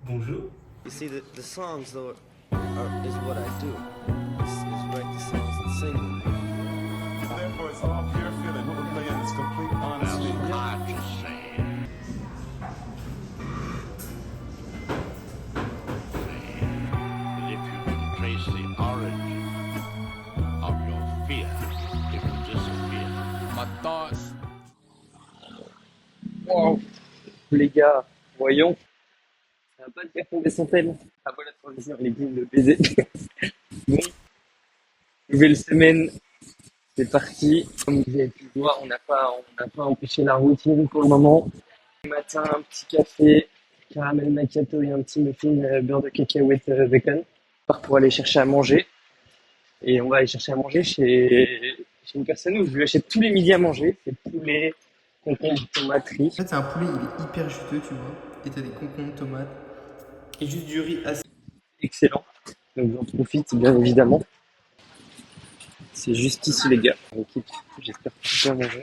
Bonjour. You see, the songs, though, is what I do. Is write the songs and sing them. Therefore, it's all pure feeling. What we're playing is complete honesty. Hard to say. That if you can trace the origin of your fear, it will disappear. My thoughts. Wow. Les gars, voyons, ça va pas te faire tomber son tel. Ah voilà, transition, les boules de baiser. Bon, nouvelle semaine, c'est parti. Comme vous avez pu voir, on n'a pas empêché la routine pour le moment. Le matin, un petit café, caramel macchiato et un petit muffin beurre de cacahuète bacon. On part pour aller chercher à manger. Et on va aller chercher à manger chez une personne où je lui achète tous les midis à manger. C'est poulet, concombre, tomate, riz. En fait, c'est un poulet, il est hyper juteux, tu vois. Et t'as des concombres, tomates. Et juste du riz assez. Excellent. Donc j'en profite bien évidemment. C'est juste ici les gars. L'équipe, j'espère que bien manger.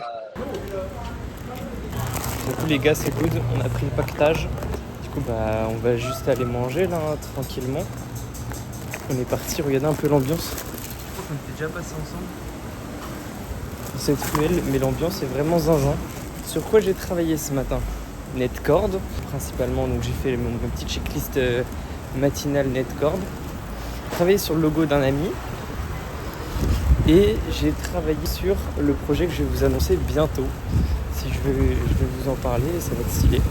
Du coup les gars c'est good, on a pris le pactage. Du coup on va juste aller manger là tranquillement. On est parti, regardez un peu l'ambiance. On était déjà passé ensemble. Cette ruelle, mais l'ambiance est vraiment zinzin. Sur quoi j'ai travaillé ce matin? Netcord, principalement, donc j'ai fait mon petite checklist matinale Netcord. J'ai travaillé sur le logo d'un ami. Et j'ai travaillé sur le projet que je vais vous annoncer bientôt. Si je vais vous en parler, ça va être stylé.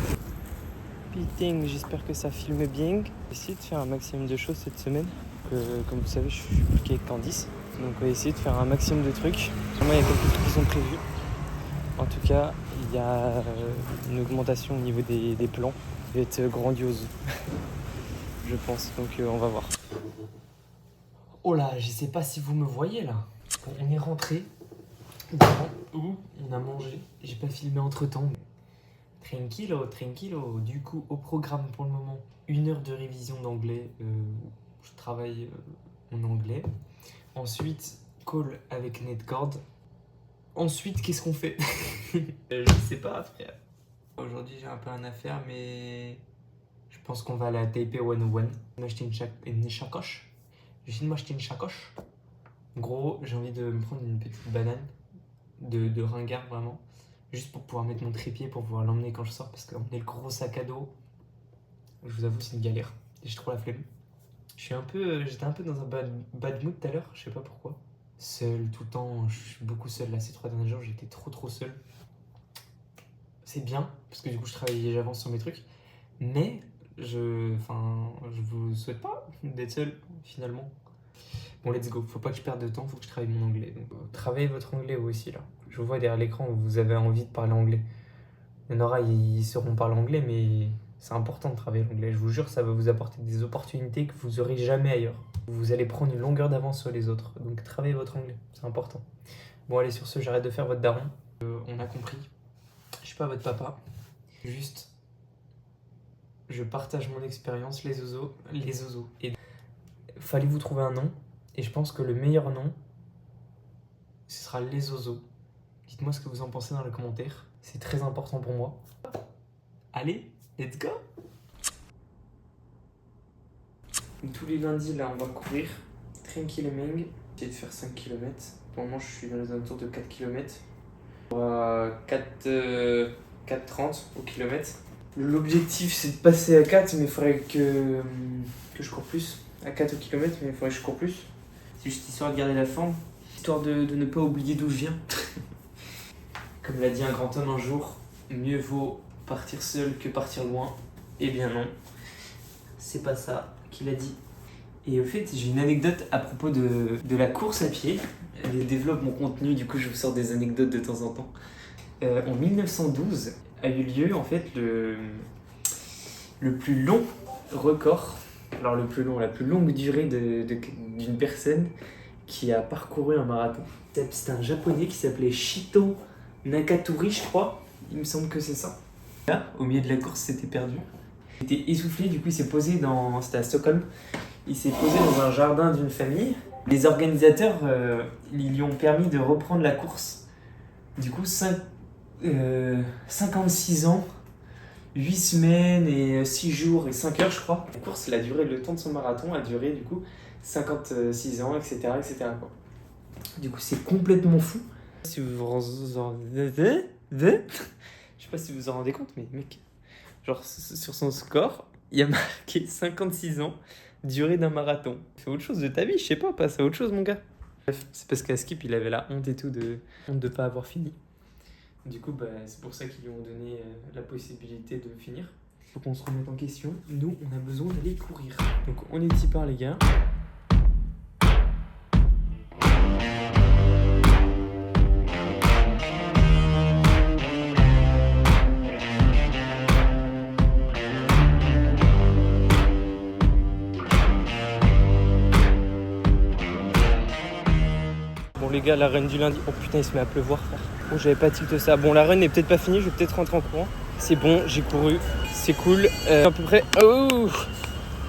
Putain, j'espère que ça filme bien. J'ai essayé de faire un maximum de choses cette semaine. Comme vous savez, je suis plus qu'avec Candice. Donc on va essayer de faire un maximum de trucs. Vraiment, il y a quelques trucs qui sont prévus. En tout cas, il y a une augmentation au niveau des plans. Ça va être grandiose, je pense. Donc on va voir. Oh là, je sais pas si vous me voyez là. Bon, on est rentré. Où on a mangé. J'ai pas filmé entre temps. Tranquillo, tranquillo. Du coup, au programme pour le moment, 1 heure de révision d'anglais. Je travaille en anglais. Ensuite, call avec Netcord. Ensuite, qu'est-ce qu'on fait? Je sais pas, frère. Aujourd'hui, j'ai un peu une affaire, mais je pense qu'on va aller à Taipei 101. M'acheter une sacoche. J'essaie de m'acheter une sacoche. En gros, j'ai envie de me prendre une petite banane de ringard, vraiment. Juste pour pouvoir mettre mon trépied, pour pouvoir l'emmener quand je sors. Parce qu'emmener le gros sac à dos, je vous avoue, c'est une galère. J'ai trop la flemme. J'étais un peu dans un bad mood tout à l'heure, je sais pas pourquoi. Seul, tout le temps, je suis beaucoup seul là, ces 3 derniers jours, j'étais trop seul. C'est bien, parce que du coup je travaillais, j'avance sur mes trucs. Mais, je vous souhaite pas d'être seul, finalement. Bon, let's go, faut pas que je perde de temps, faut que je travaille mon anglais. Donc, travaillez votre anglais vous aussi là. Je vous vois derrière l'écran, vous avez envie de parler anglais. Il y en aura, ils sauront parler anglais, mais c'est important de travailler l'anglais. Je vous jure, ça va vous apporter des opportunités que vous aurez jamais ailleurs. Vous allez prendre une longueur d'avance sur les autres. Donc travaillez votre anglais, c'est important. Bon allez, sur ce, j'arrête de faire votre daron. On a compris. Je suis pas votre papa. Juste, je partage mon expérience, les oiseaux. Et fallait vous trouver un nom. Et je pense que le meilleur nom, ce sera les oiseaux. Dites-moi ce que vous en pensez dans les commentaires. C'est très important pour moi. Allez, let's go! Tous les lundis, là, on va courir. Tranquillement. Essayer de faire 5 km. Pour le moment, je suis dans les alentours de 4 km. 4,30 au kilomètre. L'objectif, c'est de passer à 4, mais il faudrait que je cours plus. À 4 au kilomètre, mais il faudrait que je cours plus. C'est juste histoire de garder la forme. Histoire de ne pas oublier d'où je viens. Comme l'a dit un grand homme un jour, mieux vaut partir seul que partir loin. Eh bien non, c'est pas ça qu'il a dit. Et au fait, j'ai une anecdote à propos de la course à pied. Elle développe mon contenu, du coup je vous sors des anecdotes de temps en temps. En 1912 a eu lieu en fait le plus long record, alors le plus long, la plus longue durée d'une personne qui a parcouru un marathon. C'était un japonais qui s'appelait Shito Nakatori, je crois. Il me semble que c'est ça. Là, au milieu de la course, c'était perdu. Il était essoufflé, du coup il s'est posé c'était à Stockholm. Il s'est posé dans un jardin d'une famille. Les organisateurs, ils lui ont permis de reprendre la course. Du coup, 56 ans 8 semaines et 6 jours et 5 heures, je crois. La course, le temps de son marathon a duré du coup 56 ans, etc. quoi. Du coup, c'est complètement fou. Si vous vous en... Je sais pas si vous vous en rendez compte, mais mec, genre sur son score, il y a marqué 56 ans, durée d'un marathon. Fais autre chose de ta vie, je sais pas, passe à autre chose, mon gars. Bref, c'est parce qu'à Skip, il avait la honte et tout honte de pas avoir fini. Du coup, c'est pour ça qu'ils lui ont donné la possibilité de finir. Faut qu'on se remette en question. Nous, on a besoin d'aller courir. Donc, on est y par les gars. Bon les gars, la run du lundi, oh putain il se met à pleuvoir frère. Oh j'avais pas tilté ça. Bon la run n'est peut-être pas finie, je vais peut-être rentrer en courant. C'est bon, j'ai couru, c'est cool. À peu près, oh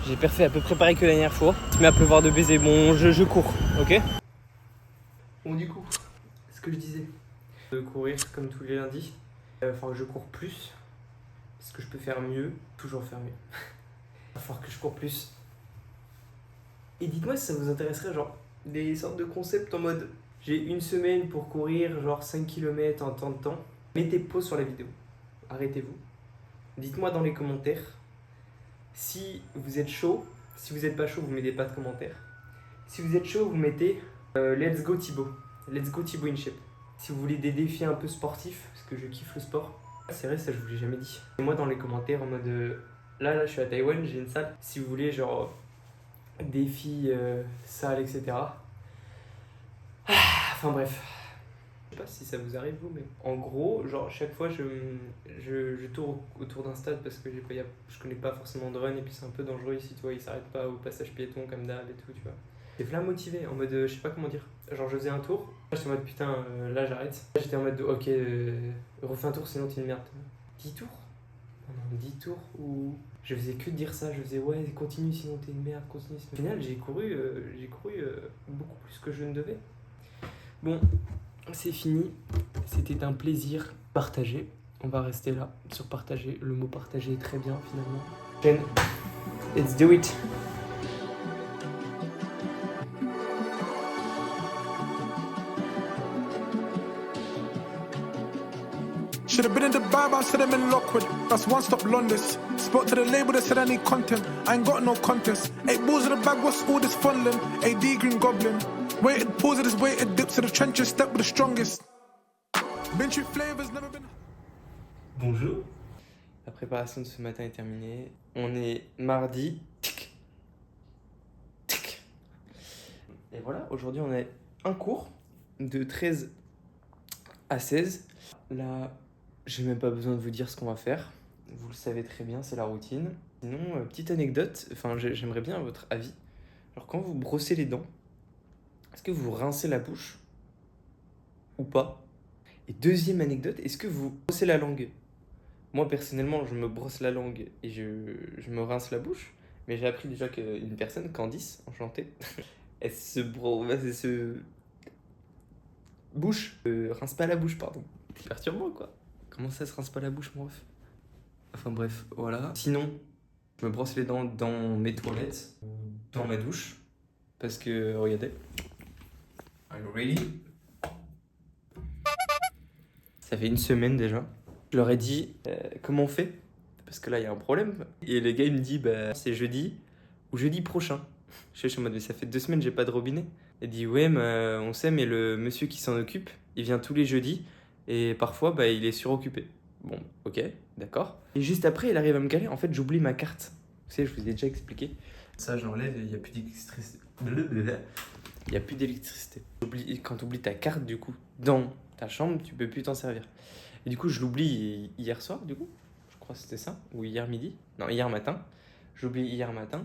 j'ai fait à peu près pareil que la dernière fois. Il se met à pleuvoir de baiser, bon je cours, ok. Bon du coup, ce que je disais, de courir comme tous les lundis. Enfin je cours plus, parce que je peux faire mieux, toujours faire mieux. Il va falloir que je cours plus. Et dites-moi si ça vous intéresserait genre des sortes de concepts en mode j'ai une semaine pour courir genre 5 km en temps de temps. Mettez pause sur la vidéo, arrêtez-vous. Dites-moi dans les commentaires si vous êtes chaud. Si vous n'êtes pas chaud, vous mettez pas de commentaires. Si vous êtes chaud, vous mettez let's go Thibaut. Let's go Thibaut in shape. Si vous voulez des défis un peu sportifs, parce que je kiffe le sport. C'est vrai, ça je vous l'ai jamais dit. Et moi dans les commentaires en mode là je suis à Taïwan, j'ai une salle. Si vous voulez genre défis, salles, etc. Enfin bref. Je sais pas si ça vous arrive vous, mais en gros, genre chaque fois je tourne autour d'un stade parce que je connais pas forcément de run et puis c'est un peu dangereux ici, tu vois, ils s'arrêtent pas au passage piéton comme d'hab et tout, tu vois. J'étais là motivé, en mode, je sais pas comment dire, genre je faisais un tour, j'étais en mode putain, là j'arrête. J'étais en mode ok, refais un tour sinon t'es une merde. 10 tours ? Non, 10 tours où je faisais que de dire ça, je faisais ouais continue sinon t'es une merde, continue sinon... Au final j'ai couru beaucoup plus que je ne devais. Bon, c'est fini, c'était un plaisir partagé. On va rester là sur partager, le mot partager est très bien finalement. Then, let's do it. Should have been in Dubai, but I said I'm in Lockwood. That's one stop Londis. Spoke to the label that said I need content. I ain't got no contest. 8 balls in the bag, what's all this funneling? AD Green Goblin. Waited, pause of this weighted dips to the trenches, step with the strongest. Been through flavors, never been. Bonjour. La préparation de ce matin est terminée. On est mardi. Tic. Tic. Et voilà, aujourd'hui on a un cours de 13 à 16. Là, j'ai même pas besoin de vous dire ce qu'on va faire. Vous le savez très bien, c'est la routine. Sinon, petite anecdote, enfin j'aimerais bien votre avis. Alors quand vous brossez les dents, est-ce que vous rincez la bouche ou pas? Et deuxième anecdote, est-ce que vous brossez la langue? Moi personnellement, je me brosse la langue et je me rince la bouche. Mais j'ai appris déjà qu'une personne, Candice, enchantée, elle se bouche, rince pas la bouche, pardon. C'est perturbant quoi. Comment ça se rince pas la bouche, mon ref? Enfin bref, voilà. Sinon, je me brosse les dents dans mes toilettes, dans ma douche. Parce que, regardez. I'm ready. Ça fait une semaine déjà. Je leur ai dit, comment on fait? Parce que là, il y a un problème. Et le gars, il me dit, c'est jeudi ou jeudi prochain. Je suis en mode, mais ça fait 2 semaines, j'ai pas de robinet. Il dit, ouais, mais on sait, mais le monsieur qui s'en occupe, il vient tous les jeudis. Et parfois, il est suroccupé. Bon, ok, d'accord. Et juste après, il arrive à me caler. En fait, j'oublie ma carte. Vous savez, je vous ai déjà expliqué. Ça, je l'enlève et il n'y a plus d'électricité. Il n'y a plus d'électricité. Quand tu oublies ta carte, du coup, dans ta chambre, tu peux plus t'en servir. Et du coup, je l'oublie hier soir, du coup. Je crois que c'était ça. Ou hier midi. Non, hier matin. J'oublie hier matin.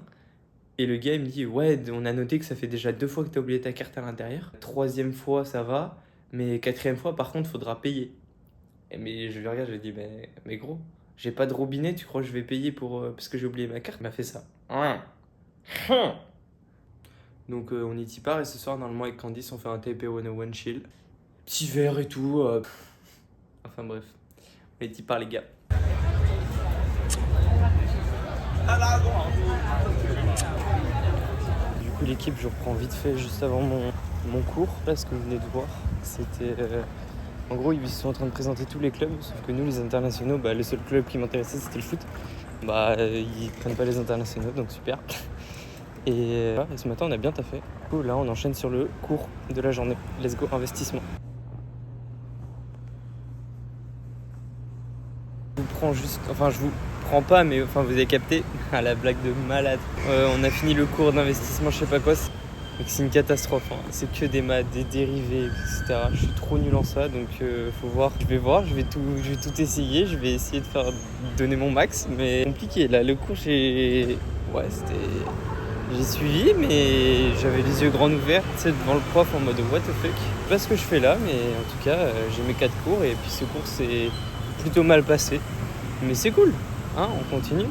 Et le gars, il me dit, ouais, on a noté que ça fait déjà 2 fois que tu as oublié ta carte à l'intérieur. 3e fois, ça va. Mais 4e fois, par contre, faudra payer. Mais je lui regarde, je lui dis, mais gros, j'ai pas de robinet, tu crois que je vais payer parce que j'ai oublié ma carte? Il m'a fait ça. Donc on y part et ce soir, normalement, avec Candice, on fait un TP 101 chill. Petit verre et tout. Enfin bref, on y part les gars. repris l'équipe, je reprends vite fait juste avant mon cours. Là, ce que vous venez de voir, c'était... en gros, ils sont en train de présenter tous les clubs, sauf que nous, les internationaux, le seul club qui m'intéressait, c'était le foot. Ils prennent pas les internationaux, donc super. Et ce matin, on a bien taffé. Du coup, là, on enchaîne sur le cours de la journée. Let's go, investissement. Je vous prends pas, mais vous avez capté la blague de malade. On a fini le cours d'investissement, je sais pas quoi. C'est une catastrophe. Hein. C'est que des maths, des dérivés, etc. Je suis trop nul en ça, donc faut voir. Je vais tout essayer. Je vais essayer de donner mon max, mais compliqué. Là, le cours, j'ai suivi, mais j'avais les yeux grands ouverts, devant le prof en mode what the fuck. Je sais pas ce que je fais là, mais en tout cas, j'ai mes 4 cours et puis ce cours c'est plutôt mal passé. Mais c'est cool, hein, on continue.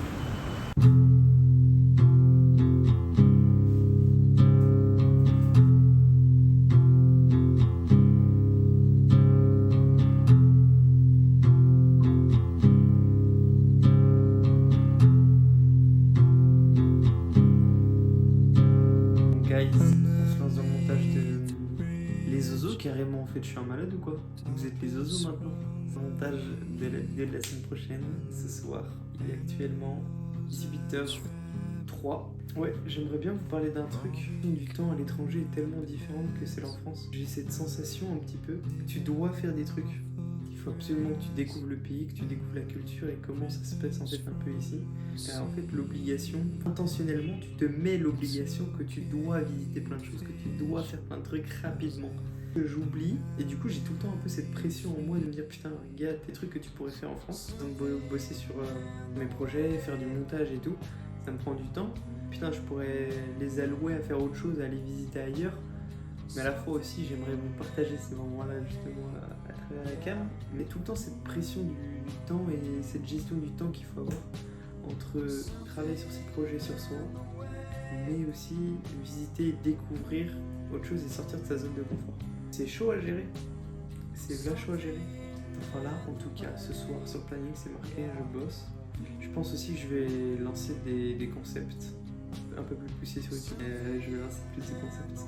Guys, on se lance dans le montage de Les Ozos, carrément en fait je suis un malade ou quoi? Vous êtes les Ozos maintenant? Montage de la semaine prochaine, ce soir, il est actuellement 18h03. Ouais, j'aimerais bien vous parler d'un truc. Du temps à l'étranger est tellement différente que celle en France. J'ai cette sensation un petit peu, tu dois faire des trucs. Il faut absolument que tu découvres le pays, que tu découvres la culture et comment ça se passe en fait un peu ici. Car en fait l'obligation, intentionnellement tu te mets l'obligation que tu dois visiter plein de choses, que tu dois faire plein de trucs rapidement. Que j'oublie et du coup j'ai tout le temps un peu cette pression en moi de me dire putain gars, tes trucs que tu pourrais faire en France, donc bosser sur mes projets, faire du montage et tout, ça me prend du temps. Putain, je pourrais les allouer à faire autre chose, à aller visiter ailleurs, mais à la fois aussi j'aimerais vous partager ces moments-là justement à travers la cam. Mais tout le temps cette pression du temps et cette gestion du temps qu'il faut avoir entre travailler sur ses projets sur soi, mais aussi visiter et découvrir autre chose et sortir de sa zone de confort. C'est chaud à gérer, c'est là chaud à gérer. Enfin là, en tout cas, ce soir sur le planning c'est marqué, je bosse. Je pense aussi que je vais lancer des concepts un peu plus poussés sur YouTube. Je vais lancer plus de concepts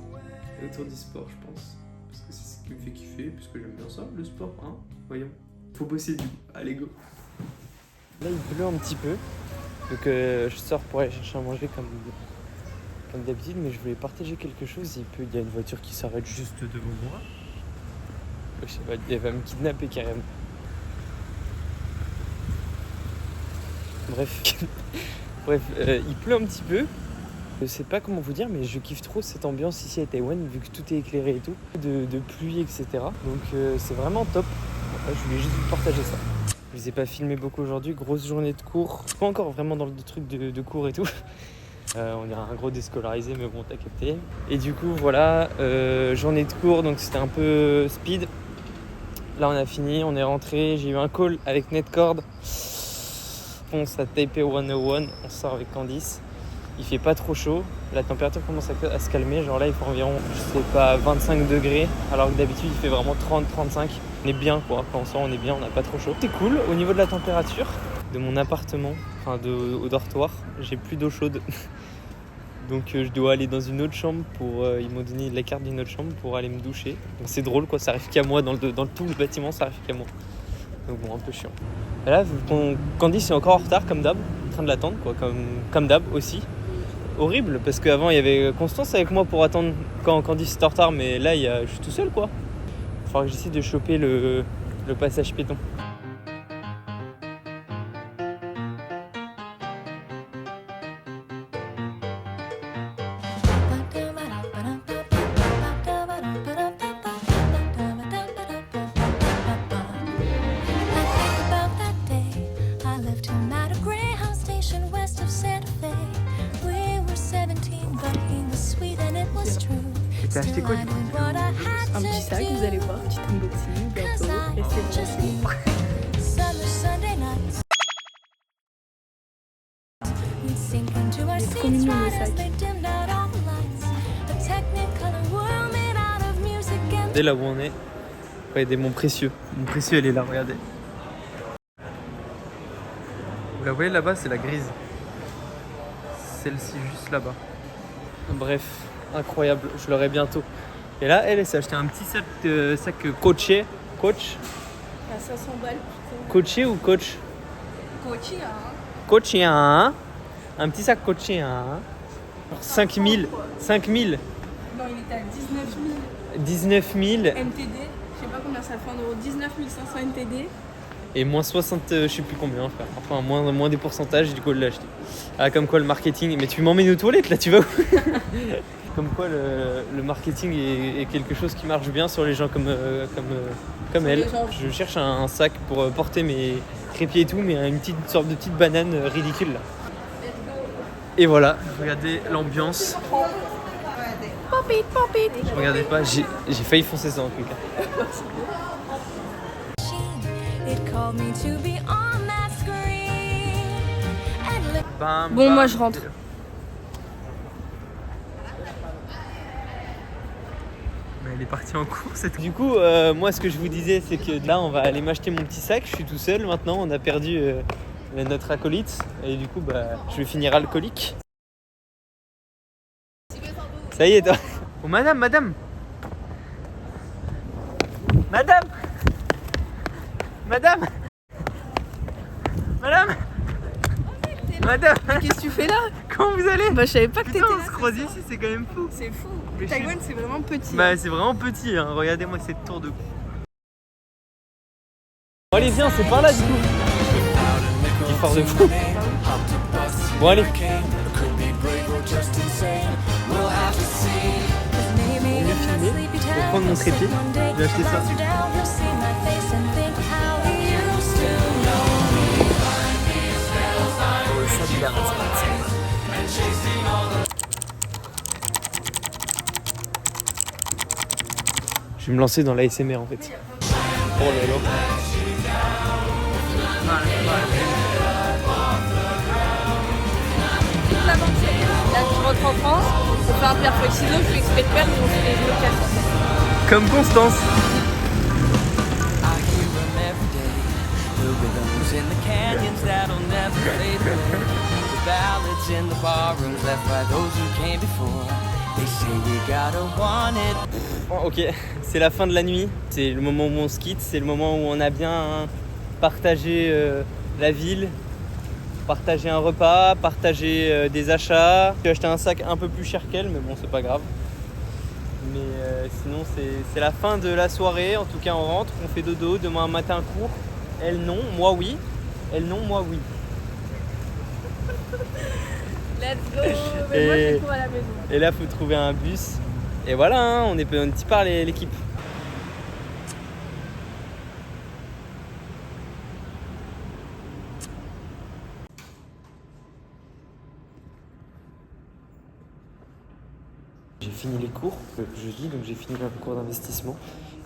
autour du sport, je pense. Parce que c'est ce qui me fait kiffer, parce que j'aime bien ça, le sport, hein. Voyons, faut bosser du coup, allez go. Là il pleut un petit peu, donc je sors pour aller chercher à manger comme d'habitude, mais je voulais partager quelque chose. Il y a une voiture qui s'arrête juste devant moi. Je sais pas, elle va me kidnapper carrément. Bref, il pleut un petit peu. Je sais pas comment vous dire, mais je kiffe trop cette ambiance ici à Taïwan, vu que tout est éclairé et tout, de pluie, etc. Donc c'est vraiment top. Je voulais juste vous partager ça. Je les ai pas filmés beaucoup aujourd'hui, grosse journée de cours. Pas encore vraiment dans le truc de cours et tout. On est un gros déscolarisé, mais bon, t'as capté. Et du coup, voilà, journée de cours, donc c'était un peu speed. Là, on a fini, on est rentré. J'ai eu un call avec Netcord. On s'est Taipei 101, on sort avec Candice. Il fait pas trop chaud, la température commence à se calmer. Genre là, il fait environ, je sais pas, 25 degrés, alors que d'habitude, il fait vraiment 30-35. On est bien, quoi. Quand on sort, on est bien, on n'a pas trop chaud. C'est cool, au niveau de la température de mon appartement, au dortoir, j'ai plus d'eau chaude. Donc je dois aller dans une autre chambre ils m'ont donné la carte d'une autre chambre pour aller me doucher. Donc c'est drôle quoi, ça arrive qu'à moi, dans tout le bâtiment ça arrive qu'à moi. Donc bon, un peu chiant. Et là, Candice est encore en retard comme d'hab, en train de l'attendre quoi, comme d'hab aussi. Horrible, parce qu'avant il y avait Constance avec moi pour attendre quand Candice est en retard, mais là je suis tout seul quoi. Il faudra que j'essaie de choper le passage piéton. T'as acheté quoi du coup? Un petit sac, vous allez voir, petit unboxing, bientôt, et c'est parti. Il est trop mignon le sac. Regardez là où on est, regardez mon précieux. Mon précieux elle est là, regardez. Vous la voyez là-bas, c'est la grise. Celle-ci juste là-bas. Bref, incroyable, je l'aurai bientôt. Et là, elle s'est acheté un petit sac Coach. Coach À 500 balles, putain. Coach ou Coach Coach, hein. Coach, hein. Un petit sac Coach, hein. 5000. 5000. Non, il était à 19 000 19 000 NTD. Je sais pas combien ça fait en euros. 19 500 NTD. et moins 60, je sais plus combien, frère. Enfin, moins des pourcentages, du coup, elle l'a acheté. Ah, comme quoi le marketing. Mais tu m'emmènes aux toilettes là, tu vas où? Comme quoi le marketing est quelque chose qui marche bien sur les gens comme elle. les gens. Je cherche un sac pour porter mes trépieds et tout, mais une sorte de petite banane ridicule là. Et voilà, regardez l'ambiance. Pop it, pop it. Regardez pas, j'ai failli foncer ça en tout cas. It called me to be on that screen. Bam, Bon, bam, moi, je rentre. Mais elle est partie en course. Du coup, moi ce que je vous disais, c'est que là on va aller m'acheter mon petit sac. Je suis tout seul maintenant, on a perdu notre acolyte. Et du coup, je vais finir alcoolique. Ça y est, toi. Oh, madame. Madame. Qu'est-ce que tu fais là? Comment vous allez? Bah, je savais pas que t'étais Putain, on là. se croise ici, c'est quand même fou. C'est fou. Mais Taïwan, c'est vraiment petit. Bah, c'est vraiment petit, hein. Regardez-moi cette tour de cou. Bon, allez, viens, c'est par là du coup. Il est fort de fou. Bon, allez. Pour prendre mon trépied, j'ai acheté ça. Je vais me lancer dans l'ASMR en fait. Oh là là. Toute l'aventure. Là, tu rentres en France, on fait un pierre feuille ciseaux, je fais exprès de perdre, on se fait le casse. Comme Constance. The rhythms in the canyons that'll never fade away. The ballads in the barrooms left by those who came before. They say you gotta want it. Bon, ok, c'est la fin de la nuit. C'est le moment où on se quitte. C'est le moment où on a bien partagé la ville, partagé un repas, partagé des achats. J'ai acheté un sac un peu plus cher qu'elle, mais bon, c'est pas grave. Mais sinon, c'est la fin de la soirée. En tout cas, on rentre, on fait dodo. Demain matin, cours. Elle non, moi oui. Elle non, moi oui. Let's go. Mais moi, je cours à la maison. Et là, faut trouver un bus. Et voilà, hein, on est petit par l'équipe. J'ai fini les cours jeudi, donc j'ai fini un cours d'investissement.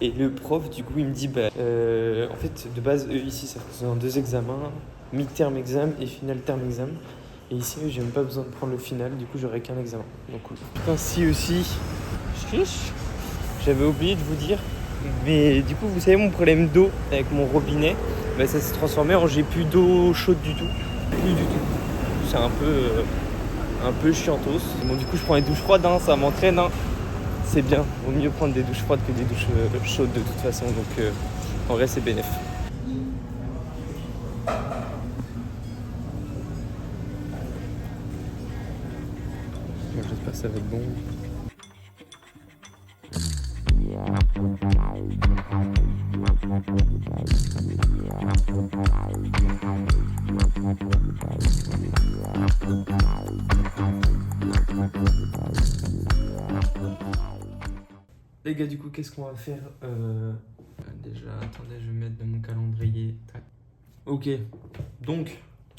Et le prof, du coup, il me dit, en fait, de base, eux, ici, ça faisait 2 examens, mi-terme examen et final terme examen. Et ici, j'ai même pas besoin de prendre le final, du coup, j'aurai qu'un examen. Donc, cool. Putain, si aussi, j'avais oublié de vous dire, mais du coup, vous savez, mon problème d'eau avec mon robinet, ça s'est transformé en j'ai plus d'eau chaude du tout. Plus du tout. C'est un peu chiantos. Bon, du coup, je prends les douches froides, hein, ça m'entraîne. Hein. C'est bien, vaut mieux prendre des douches froides que des douches chaudes de toute façon, donc en vrai c'est bénéf. J'espère que ça va être bon. Les gars, du coup, qu'est-ce qu'on va faire déjà, attendez, je vais mettre dans mon calendrier. Ok, donc,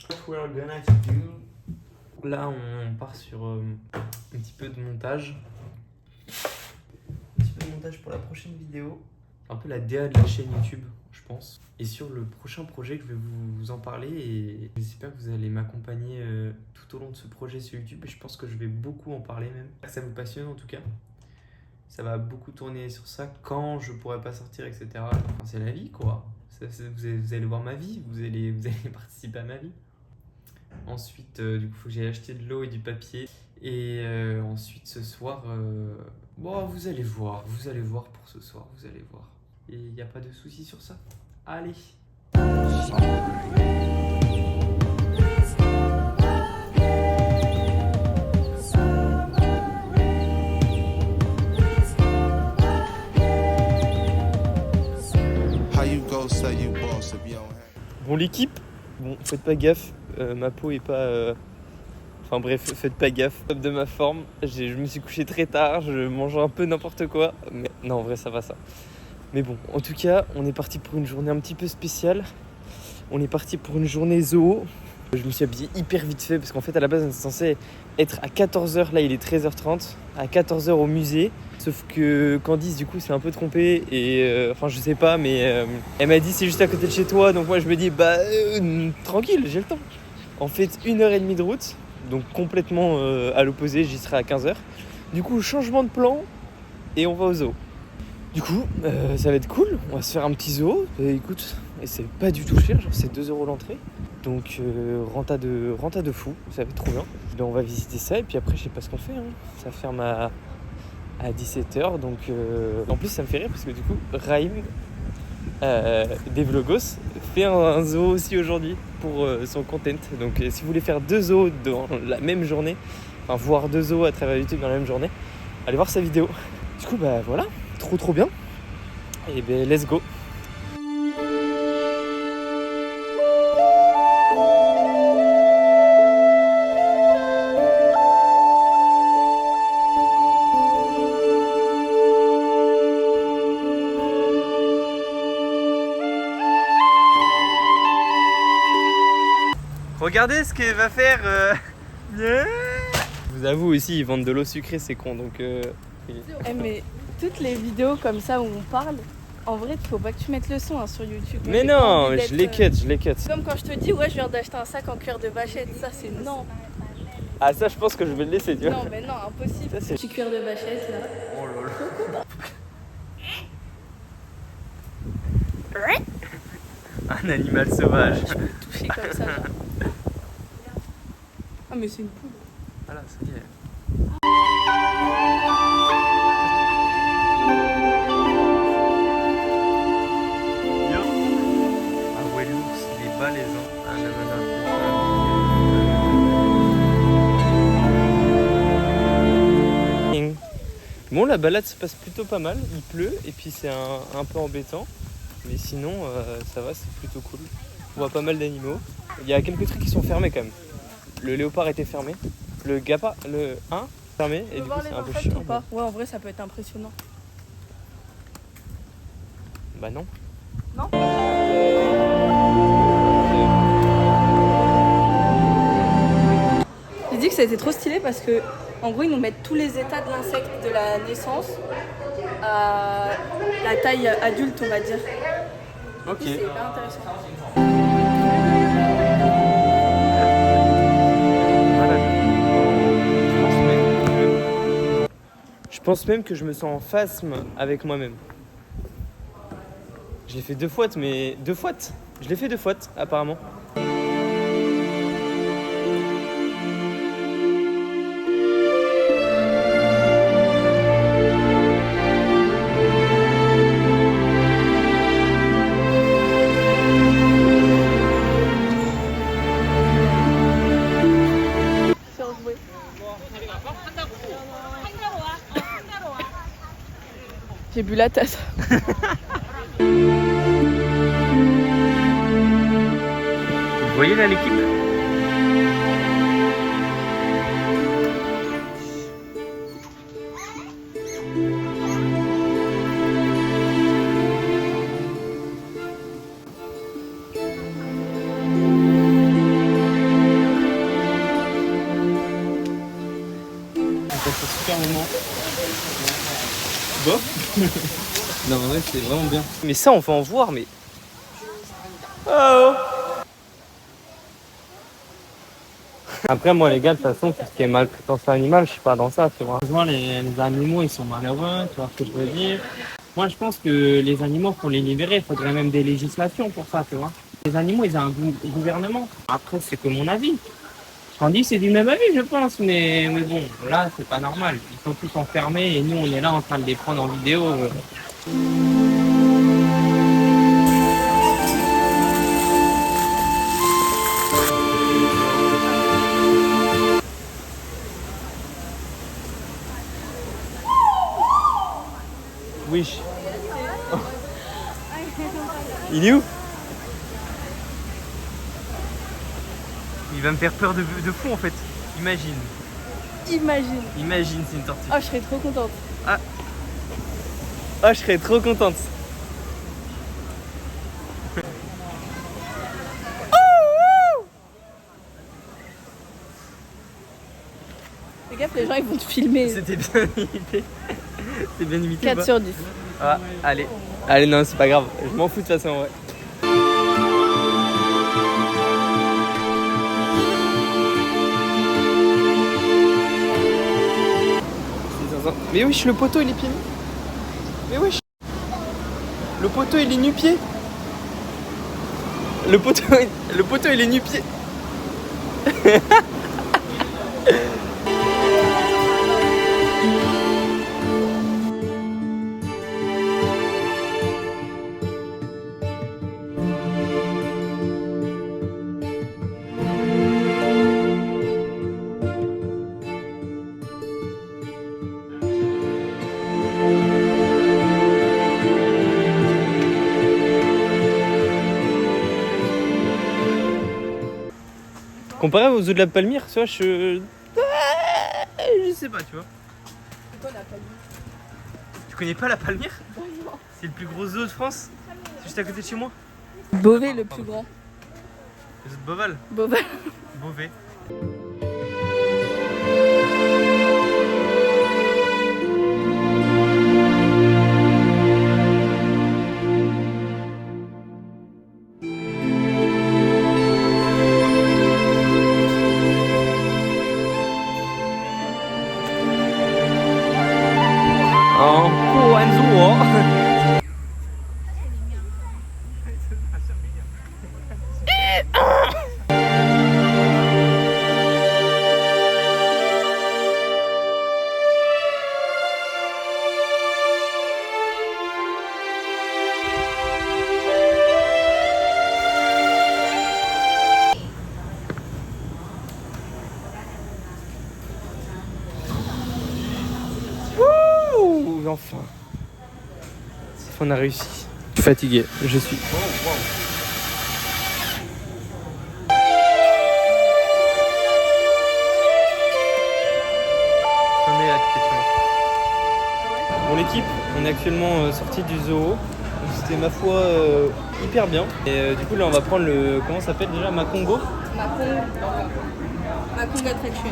what we're gonna do. Là, on part sur un petit peu de montage. Un petit peu de montage pour la prochaine vidéo. Un peu la DA de la chaîne YouTube, je pense. Et sur le prochain projet, je vais vous en parler. Et j'espère que vous allez m'accompagner tout au long de ce projet sur YouTube. Et je pense que je vais beaucoup en parler même. Ça vous passionne en tout cas. Ça va beaucoup tourner sur ça quand je pourrai pas sortir, etc. Enfin, c'est la vie, quoi. Vous allez voir ma vie, vous allez participer à ma vie. Ensuite, du coup, faut que j'aille acheter de l'eau et du papier. Et ensuite, ce soir, bon, vous allez voir pour ce soir, vous allez voir. Et il n'y a pas de souci sur ça. Allez. Bon, l'équipe, bon, faites pas gaffe, ma peau est pas... Enfin bref, faites pas gaffe de ma forme. Je me suis couché très tard, je mange un peu n'importe quoi. Mais non, en vrai, ça va ça. Mais bon, en tout cas, on est parti pour une journée un petit peu spéciale. On est parti pour une journée zoo. Je me suis habillé hyper vite fait parce qu'en fait, à la base, on était censé être à 14h. Là, il est 13h30. À 14h au musée. Sauf que Candice, du coup, s'est un peu trompée. Et enfin, je sais pas, mais elle m'a dit c'est juste à côté de chez toi. Donc moi, je me dis, tranquille, j'ai le temps. En fait, 1h30 de route. Donc complètement à l'opposé, j'y serai à 15h. Du coup, changement de plan et on va au zoo. Du coup, ça va être cool, on va se faire un petit zoo. Et écoute, et c'est pas du tout cher, genre c'est 2 € l'entrée. Donc renta de fou, ça va être trop bien. Là, on va visiter ça et puis après je sais pas ce qu'on fait. Hein. Ça ferme à 17h. Donc en plus ça me fait rire parce que du coup, Raïm des Vlogos fait un zoo aussi aujourd'hui pour son content. Donc si vous voulez faire 2 zoos dans la même journée, enfin voir 2 zoos à travers YouTube dans la même journée, allez voir sa vidéo. Du coup bah voilà, trop bien. Et ben let's go. Regardez ce qu'il va faire. Je vous avoue aussi, ils vendent de l'eau sucrée, c'est con. Donc. Mais toutes les vidéos comme ça où on parle, en vrai, il faut pas que tu mettes le son hein, sur YouTube. Mais non, je les cut. C'est comme quand je te dis, ouais, je viens d'acheter un sac en cuir de vachette. Ça, c'est non. Ah, ça, je pense que je vais le laisser, tu vois. Non, mais non, impossible. Ça, c'est... Petit cuir de vachette là. Oh là là. Un animal sauvage. Je peux le toucher comme ça. Genre. Ah, mais c'est une poule. Voilà, ça y est. Ah ouais, l'ours, il est balèze. Ah non. Bon, la balade se passe plutôt pas mal. Il pleut et puis c'est un peu embêtant. Mais sinon, ça va, c'est plutôt cool. On voit pas mal d'animaux. Il y a quelques trucs qui sont fermés quand même. Le léopard était fermé. Le gapa, le 1 fermé. Et du coup, c'est un peu chiant. Ou pas ouais, en vrai, ça peut être impressionnant. Bah non. Non. J'ai dit que ça a été trop stylé parce que, en gros, ils nous mettent tous les états de l'insecte de la naissance à la taille adulte, on va dire. Ok. C'est hyper intéressant. Je pense même que je me sens en phasme avec moi-même. Je l'ai fait 2 fois, mais 2 fois. Je l'ai fait 2 fois, apparemment. J'ai bu la tasse. Vous voyez là l'équipe ? On passe un super moment. Bof. Non, en vrai, c'est vraiment bien. Mais ça, on va en voir, mais... Oh. Après, moi, les gars, de toute façon, tout ce qui est maltraitance animale, je suis pas dans ça, tu vois. Souvent, les animaux, ils sont malheureux, tu vois ce que je veux dire. Moi, je pense que les animaux, pour les libérer, il faudrait même des législations pour ça, tu vois. Les animaux, ils ont un gouvernement. Après, c'est que mon avis. Tandis c'est du même avis, je pense, mais bon, là, c'est pas normal. Ils sont tous enfermés et nous, on est là en train de les prendre en vidéo. Wish. Il est où? Il va me faire peur de fou en fait. Imagine. Imagine c'est une tortue. Oh, je serais trop contente. Ah, je serais trop contente. Fais gaffe, les gens ils vont te filmer. C'était bien imité. C'est bien imité. 4 sur 10. Ah, allez. Allez, non, c'est pas grave. Je m'en fous de toute façon, ouais. Mais wesh, le poteau il est pieds nus. Mais wesh. Le poteau il est nu-pied. Le poteau il est nu-pied. Comparé aux eaux de la Palmyre, tu vois, je sais pas, tu vois. C'est quoi la Palmyre? Tu connais pas la Palmyre? C'est le plus gros zoo de France. C'est juste à côté de chez moi. Beauvais le plus grand. Les zoo de Beauval. Beauvais. Beauvais. Enfin, on a réussi. Je suis fatigué, je suis. Bon l'équipe, on est actuellement sorti du zoo. C'était ma foi hyper bien. Et du coup là on va prendre le, comment ça s'appelle déjà, Makongo. Makong Attraction.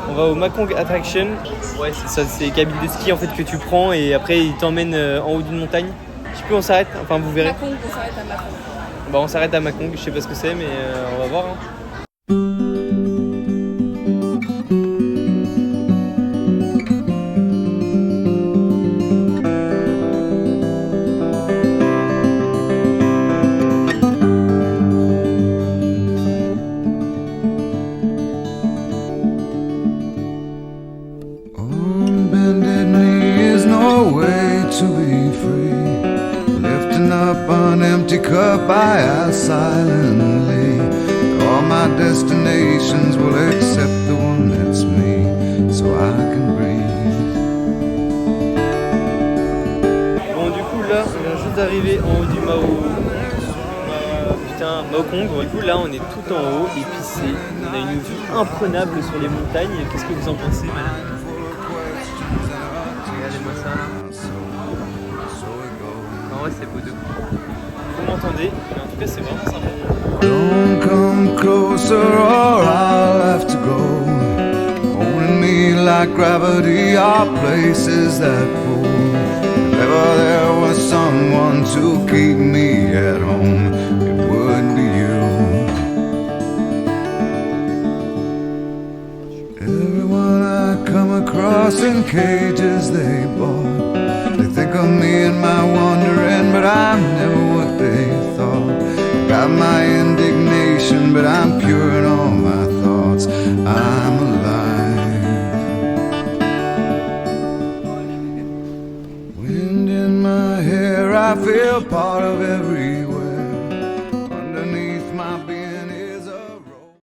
On va au Makong Attraction. Ouais, c'est ça, c'est les cabines de ski en fait que tu prends et après ils t'emmènent en haut d'une montagne. Je sais plus où on s'arrête, enfin vous verrez. Makong, on s'arrête à Makong. Bah on s'arrête à Makong, je sais pas ce que c'est mais on va voir. Hein. Cup I ask silently. All my destinations will accept the one that's me, so I can breathe. Bon du coup là, on vient juste d'arriver en haut du Makong. Du coup là on est tout en haut et puis on a une vue imprenable sur les montagnes. Qu'est-ce que vous en pensez, madame? Regardez-moi ça là. En vrai c'est beau de coup. Vous m'entendez, mais en tout cas c'est vraiment sympa. Don't come closer or I'll have to go. Holding me like gravity are places that pull. If ever there was someone to keep me at home, it would be you. Everyone I come across in cages they bought. They think of me and my wandering, but I'm never what they thought. Got my indignation, but I'm pure in all my thoughts. I feel part of every